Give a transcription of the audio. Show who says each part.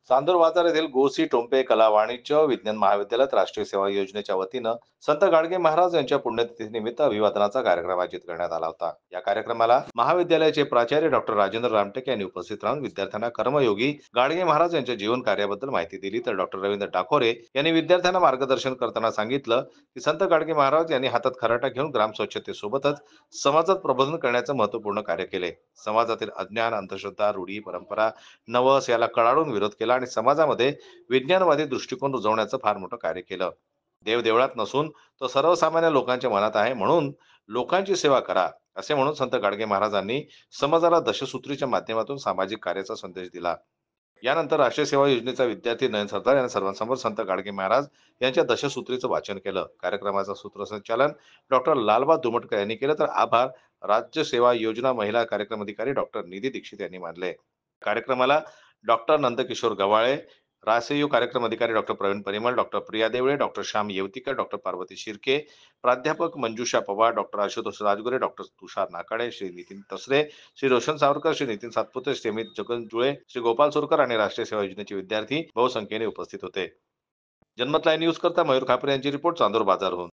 Speaker 1: चांदूर बाजार येथील गोसी टोंपे कला वाणिज्य विज्ञान महाविद्यालयात राष्ट्रीय सेवा योजनेच्या वतीनं संत गाडगे महाराज यांच्या पुण्यतिथीनिमित्त अभिवादनाचा कार्यक्रम आयोजित करण्यात आला होता. या कार्यक्रमाला महाविद्यालयाचे प्राचार्य डॉक्टर राजेंद्र रामटेक यांनी उपस्थित राहून विद्यार्थ्यांना कर्मयोगी गाडगे महाराज यांच्या जीवन कार्याबद्दल माहिती दिली. तर डॉक्टर रवींद्र टाकोरे यांनी विद्यार्थ्यांना मार्गदर्शन करताना सांगितलं की संत गाडगे महाराज यांनी हातात खराटा घेऊन ग्राम स्वच्छतेसोबतच समाजात प्रबोधन करण्याचं महत्वपूर्ण कार्य केले. समाजातील अज्ञान, अंधश्रद्धा, रूढी, परंपरा, नवस याला कडाडून विरोध केला आणि समाजामध्ये विज्ञानवादी दृष्टिकोन रुजवण्याचं फार मोठं कार्य केलं. देव देवळात नसून तो सर्वसामान्य लोकांच्या मनात आहे, म्हणून लोकांची सेवा करा, असे म्हणून संत गाडगे महाराजांनी समाजाला दशसूत्रीच्या माध्यमातून सामाजिक कार्याचा संदेश दिला. यानंतर राष्ट्रीय सेवा योजनेचा विद्यार्थी नयन सरदार यांनी सर्वांसमोर संत गाडगे महाराज यांच्या दशसूत्रीचं वाचन केलं. कार्यक्रमाचं सूत्रसंचालन डॉक्टर लालबा दुमटकर यांनी केलं, तर आभार राज्य सेवा योजना महिला कार्यक्रम अधिकारी डॉक्टर निधी दीक्षित यांनी मानले. कार्यक्रमाला डॉक्टर नंदकिशोर गव्हाळे, रासयू कार्यक्रम अधिकारी डॉक्टर प्रवीण परिमल, डॉक्टर प्रिया देवळे, डॉक्टर श्याम येवतीकर, डॉक्टर पार्वती शिर्के, प्राध्यापक मंजुषा पवार, डॉक्टर आशुतोष राजगुरे, डॉक्टर तुषार नाकाडे, श्री नितीन तसरे, श्री रोशन सावरकर, श्री नितीन सातपुते, श्री अमित जगनजुळे, श्री गोपाल सोरकर आणि राष्ट्रीय सेवा योजनेचे विद्यार्थी बहुसंख्येने उपस्थित होते. जनमत लाईव्ह न्यूज करता मयूर खापरे यांची रिपोर्ट, चांदूर बाजारहून.